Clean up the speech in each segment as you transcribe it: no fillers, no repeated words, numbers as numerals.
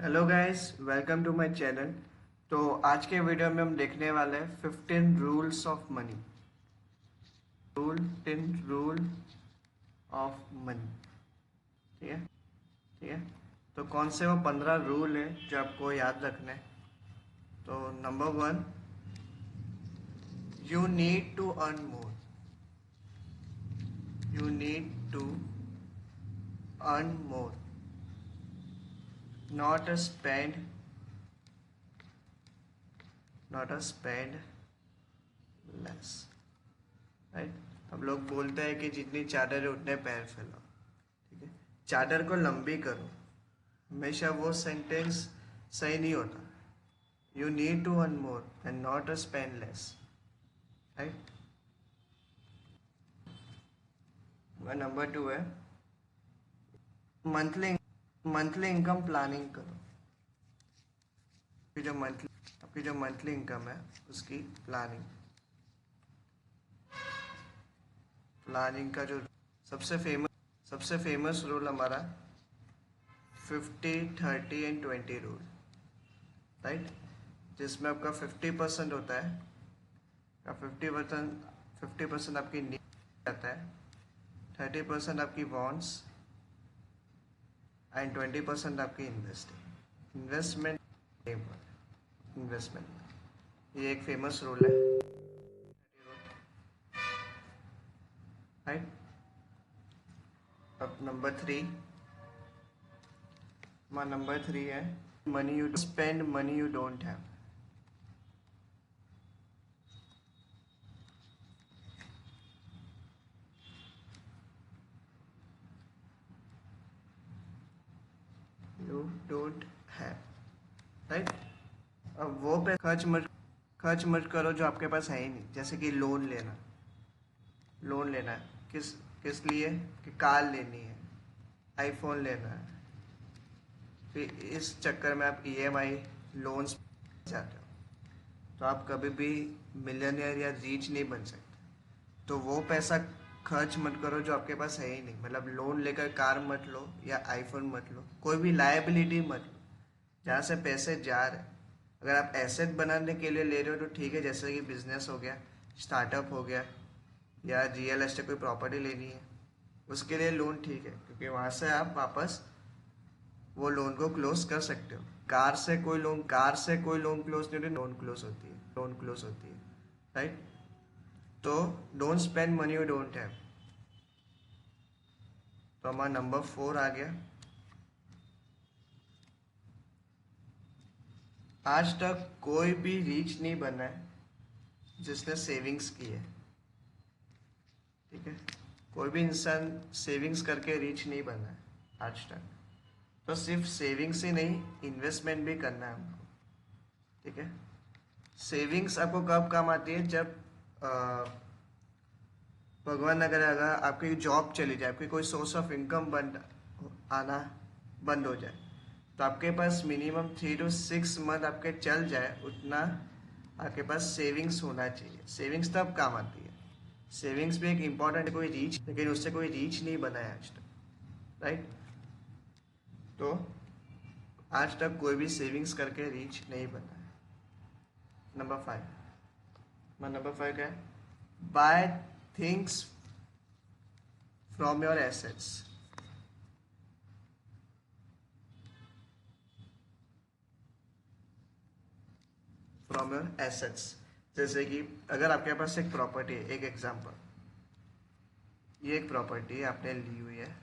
Hello guys, welcome to my channel. तो आज के वीडियो में हम देखने वाले हैं 15 rules of money. 15 rule of money. ठीक है, ठीक है। तो कौन से वो 15 रूल है जो आपको याद रखने हैं? तो number 1, you need to earn more. You need to earn more, not a spend, not a spend less. Right. अब लोग बोलते हैं कि जितनी चादर है उतने पैर फैलाओ। ठीक है, चादर को लंबी करो। हमेशा वो सेंटेंस सही नहीं होता। You need to earn more and not a spend less. Right. Number 2 है, मंथली मंथली इनकम प्लानिंग करो। आपकी जो मंथली इनकम है उसकी प्लानिंग प्लानिंग का जो सबसे फेमस रूल हमारा 50 30 एंड 20 रूल। राइट। जिसमें आपका 50% होता है, का 50% आपकी नीड आता है, 30% आपकी वॉन्ट्स एंड 20% आपकी इन्वेस्टमेंट। ये एक फेमस रूल है। राइट। अब नंबर 3 है, money you spend money you don't have. You don't have. Right. अब वो पे खर्च मत करो जो आपके पास है ही नहीं। जैसे कि लोन लेना है। किस किस लिए? कि कार लेनी है, आईफोन लेना है। फिर इस चक्कर में आप ईएमआई लोन्स जाते हो, तो आप कभी भी मिलियनियर या रीच नहीं बन सकते। तो वो पैसा खर्च मत करो जो आपके पास है ही नहीं। मतलब लोन लेकर कार मत लो या आईफोन मत लो, कोई भी लायबिलिटी मत लो जहाँ से पैसे जा रहे हैं। अगर आप एसेट बनाने के लिए ले रहे हो तो ठीक है, जैसे कि बिजनेस हो गया, स्टार्टअप हो गया, या रियल एस्टेट कोई प्रॉपर्टी लेनी है, उसके लिए लोन ठीक है, क्योंकि वहाँ से आप वापस वो लोन को क्लोज कर सकते हो। कार से कोई लोन क्लोज नहीं होती, लोन क्लोज होती है। राइट। तो don't spend money you don't have. तो हमारा नंबर 4 आ गया, आज तक कोई भी रीच नहीं बना है जिसने सेविंग्स की है। ठीक है, कोई भी इंसान सेविंग्स करके रीच नहीं बना है आज तक। तो सिर्फ सेविंग्स ही नहीं, इन्वेस्टमेंट भी करना है हमको। ठीक है। सेविंग्स आपको कब काम आती है? जब भगवान अगर आपकी जॉब चली जाए, आपकी कोई सोर्स ऑफ इनकम बंद आना बंद हो जाए, तो आपके पास मिनिमम 3 to 6 मंथ आपके चल जाए उतना आपके पास सेविंग्स होना चाहिए। सेविंग्स तब काम आती है। सेविंग्स भी एक इम्पॉर्टेंट, कोई रीच, लेकिन उससे कोई रीच नहीं बना है आज तक। राइट। तो आज तक कोई भी सेविंग्स करके रीच नहीं बना है। नंबर 5 क्या है? Buy things from your assets. From your assets, जैसे कि अगर आपके पास एक प्रॉपर्टी है, एक एग्जांपल, ये एक प्रॉपर्टी है आपने ली हुई है,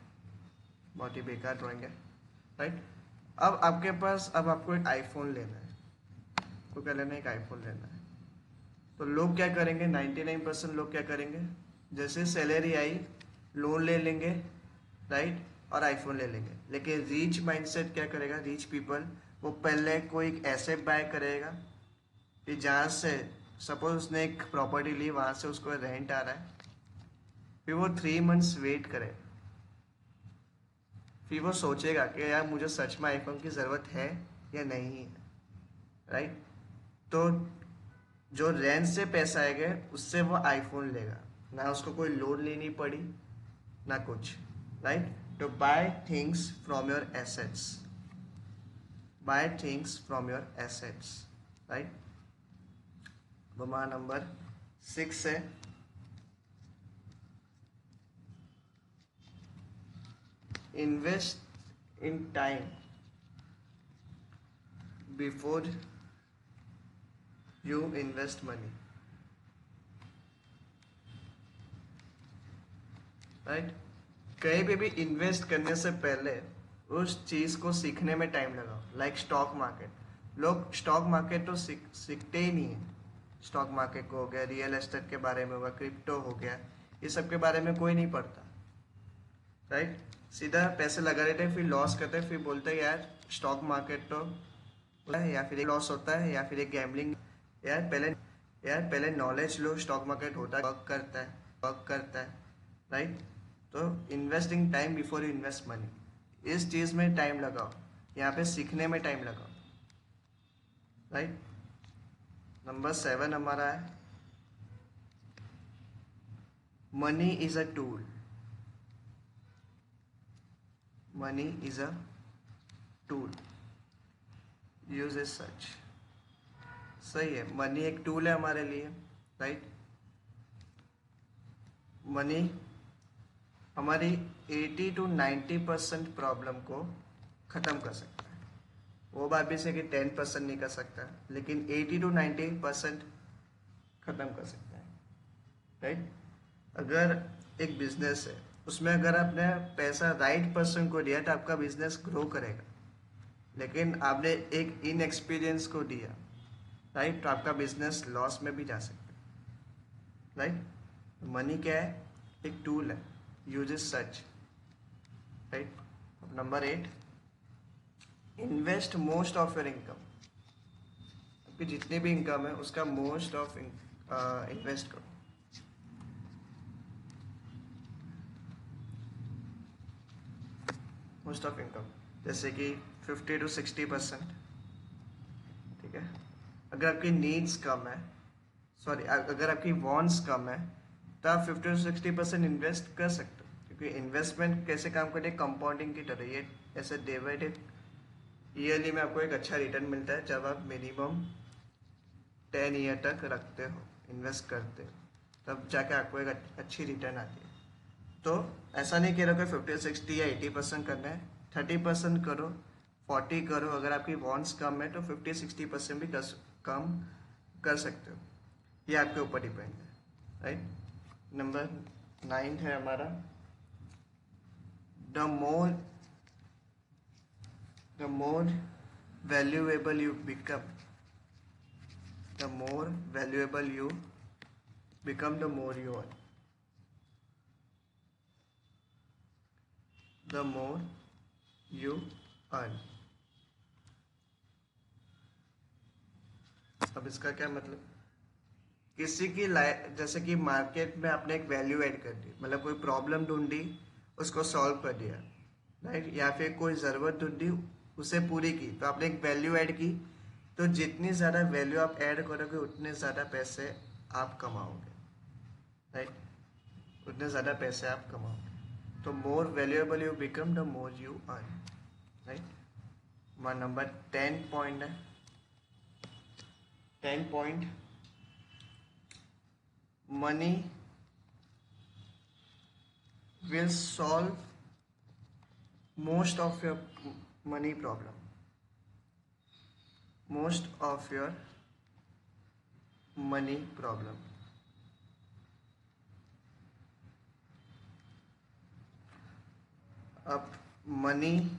बहुत ही बेकार ड्राइंग है। राइट। अब आपको एक आईफोन लेना है, आपको क्या लेना है? एक आईफोन लेना है। तो लोग क्या करेंगे? 99% लोग क्या करेंगे? जैसे सैलरी आई, लोन ले लेंगे, राइट, और आईफोन ले लेंगे। लेकिन रीच माइंडसेट क्या करेगा? रीच पीपल वो पहले कोई एसेट बाय करेगा, कि जहाँ से सपोज उसने एक प्रॉपर्टी ली, वहाँ से उसको रेंट आ रहा है, फिर वो 3 मंथ्स वेट करे, फिर वो सोचेगा कि यार मुझे सच में आईफोन की ज़रूरत है या नहीं है। राइट। तो जो रेंट से पैसा आएगा उससे वो आईफोन लेगा, ना उसको कोई लोन लेनी पड़ी ना कुछ। राइट। तो buy things from your assets. Buy things from your assets, right. हमारा नंबर 6 है invest in time before you invest money, right. कहीं पे भी इन्वेस्ट करने से पहले उस चीज़ को सीखने में टाइम लगाओ। लाइक स्टॉक मार्केट, लोग स्टॉक मार्केट तो सीखते ही नहीं है। स्टॉक मार्केट को हो गया, रियल एस्टेट के बारे में होगा, क्रिप्टो हो गया, ये सब के बारे में कोई नहीं पढ़ता, राइट। सीधा पैसे लगा देते हैं, फिर लॉस करते हैं, फिर बोलते हैं यार स्टॉक मार्केट तो है, या फिर एक लॉस होता है, या फिर एक गैम्बलिंग। यार पहले नॉलेज लो, स्टॉक मार्केट होता है, वर्क करता है, राइट। तो investing time before you invest money, इस चीज़ में टाइम लगाओ, यहाँ पे सीखने में टाइम लगाओ, राइट। नंबर 7 हमारा है money is a tool. Money is a tool, use is such. सही है, मनी एक टूल है हमारे लिए, राइट। मनी हमारी 80 to 90% प्रॉब्लम को ख़त्म कर सकता है। वो बात भी से कि 10% नहीं कर सकता, लेकिन 80 to 90% ख़त्म कर सकता है, राइट। अगर एक बिजनेस है, उसमें अगर आपने पैसा राइट पर्सन को दिया तो आपका बिजनेस ग्रो करेगा, लेकिन आपने एक इनएक्सपीरियंस को दिया, राइट, तो आपका बिजनेस लॉस में भी जा सकता है, राइट। मनी क्या है? एक टूल है, यूजेस सच, राइट। अब number 8, invest most of your income. आपकी जितनी भी इनकम है उसका मोस्ट ऑफ इन्वेस्ट करो। मोस्ट ऑफ इनकम जैसे कि 50 to 60%, ठीक है। अगर आपकी नीड्स कम है, सॉरी, अगर आपकी वॉन्ट्स कम है तो आप 50 to 60% इन्वेस्ट कर सकते हो, क्योंकि इन्वेस्टमेंट कैसे काम करती है? कंपाउंडिंग की तरह। ये ऐसे डे बाई डे ईयरली में आपको एक अच्छा रिटर्न मिलता है जब आप मिनिमम 10 ईयर तक रखते हो, इन्वेस्ट करते हो, तब जाके आपको एक अच्छी रिटर्न आती है। तो ऐसा नहीं कह रहा कि 50 60 या 80% करना है, 30% करो, 40 करो। अगर आपकी वॉन्ट्स कम है तो 50-60% भी कम कर सकते हो, ये आपके ऊपर डिपेंड है, राइट। नंबर 9 है हमारा the more valuable you become, the more valuable you become, the more you earn. The more you earn. अब इसका क्या मतलब? किसी की लाइफ, जैसे कि मार्केट में आपने एक वैल्यू ऐड कर दी, मतलब कोई प्रॉब्लम ढूंढी, उसको सॉल्व कर दिया, राइट, या फिर कोई ज़रूरत ढूंढी, उसे पूरी की, तो आपने एक वैल्यू ऐड की। तो जितनी ज़्यादा वैल्यू आप ऐड करोगे उतने ज़्यादा पैसे आप कमाओगे, राइट, उतने ज़्यादा पैसे आप कमाओगे। तो more valuable you become, the more you earn, right. हमारा नंबर 10 पॉइंट है, 10 point, money will solve most of your money problem, most of your money problem। अब मनी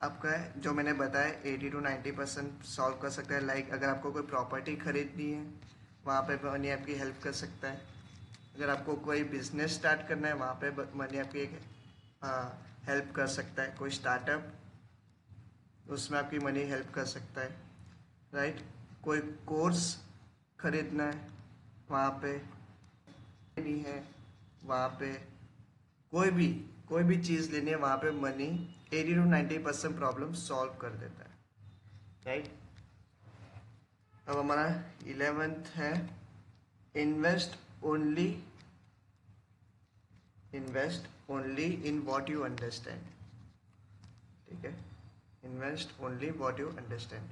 आपका है, जो मैंने बताया 80 to 90% सॉल्व कर सकता है। लाइक अगर आपको कोई प्रॉपर्टी खरीदनी है, वहाँ पे मनी आपकी हेल्प कर सकता है। अगर आपको कोई बिजनेस स्टार्ट करना है, वहाँ पे मनी आपकी एक हेल्प कर सकता है। कोई स्टार्टअप, उसमें आपकी मनी हेल्प कर सकता है, राइट। कोई कोर्स खरीदना है, वहाँ पे नहीं है, वहाँ पे कोई भी चीज़ लेनी है, वहाँ पे मनी 80 to 90% प्रॉब्लम सॉल्व कर देता है, राइट। अब हमारा 11th है invest only in what you understand, ठीक है। Invest only what you understand.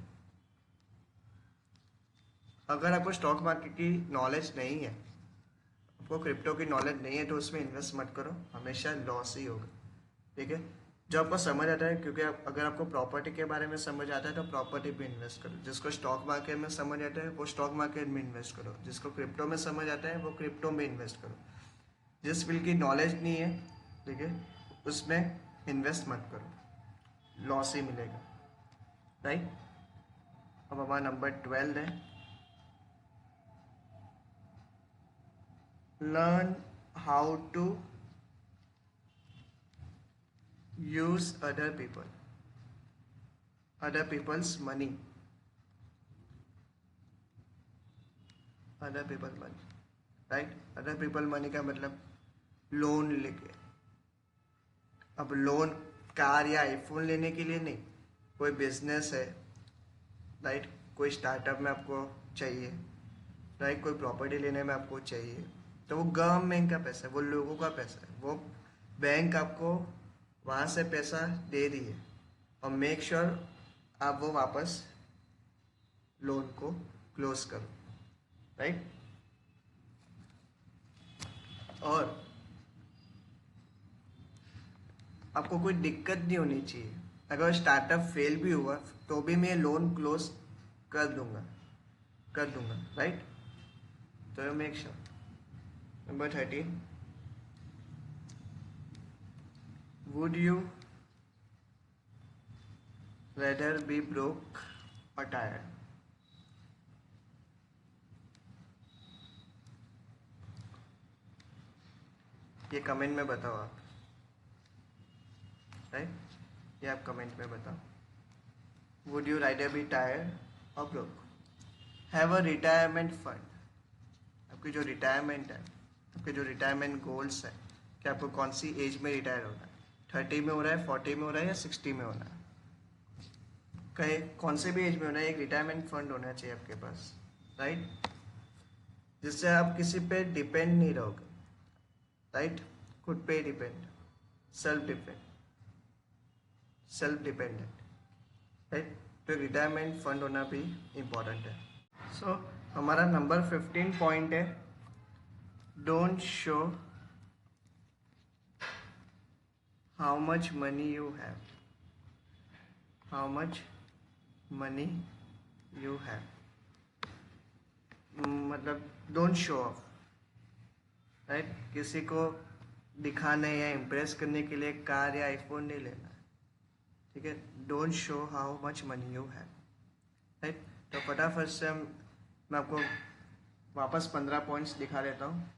अगर आपको स्टॉक मार्केट की नॉलेज नहीं है, आपको क्रिप्टो की नॉलेज नहीं है, तो उसमें इन्वेस्ट मत करो, हमेशा लॉस ही होगा। ठीक है, जो आपको समझ आता है, क्योंकि अगर आपको प्रॉपर्टी के बारे में समझ आता है तो प्रॉपर्टी पे इन्वेस्ट करो। जिसको स्टॉक मार्केट में समझ आता है वो स्टॉक मार्केट में इन्वेस्ट करो। जिसको क्रिप्टो में समझ आता है वो क्रिप्टो में इन्वेस्ट करो। जिस फील्ड की नॉलेज नहीं है, ठीक है, उसमें इन्वेस्ट मत करो, लॉस ही मिलेगा। राइट। अब हमारा नंबर 12 है, learn how to use other people's money, right. Other people money का मतलब लोन लेके। अब लोन कार या आईफोन लेने के लिए नहीं, कोई बिजनेस है, राइट, कोई स्टार्टअप में आपको चाहिए, राइट, कोई प्रॉपर्टी लेने में आपको चाहिए, तो वो गवर्नमेंट का पैसा है, वो लोगों का पैसा है, वो बैंक आपको वहाँ से पैसा दे दिए, और मेक श्योर आप वो वापस लोन को क्लोज करो। राइट। और आपको कोई दिक्कत नहीं होनी चाहिए, अगर स्टार्टअप फेल भी हुआ तो भी मैं लोन क्लोज कर दूंगा। राइट। तो make sure. Number 13, would you rather be broke or tired? ये कमेंट में बताओ आप। राइट, ये आप कमेंट में बताओ। Would you rather be tired और broke? Have a retirement fund. आपकी जो रिटायरमेंट है, आपके जो रिटायरमेंट गोल्स है, कि आपको कौन सी एज में रिटायर होना है, 30 में हो रहा है, 40 में हो रहा है, या 60 में होना है, कहीं कौन से भी एज में होना है, एक रिटायरमेंट फंड होना चाहिए आपके पास। राइट, जिससे आप किसी पे डिपेंड नहीं रहोगे। राइट, खुद पे डिपेंड, सेल्फ डिपेंडेंट। राइट, तो रिटायरमेंट फंड होना भी इम्पोर्टेंट है। सो हमारा नंबर 15 पॉइंट है, don't show how much money you have. मतलब डोंट शो ऑफ। राइट, किसी को दिखाने या इम्प्रेस करने के लिए कार या आईफोन नहीं लेना है। ठीक है, don't show how much money you have. Right, तो फटाफट से मैं आपको वापस 15 पॉइंट्स दिखा देता हूँ।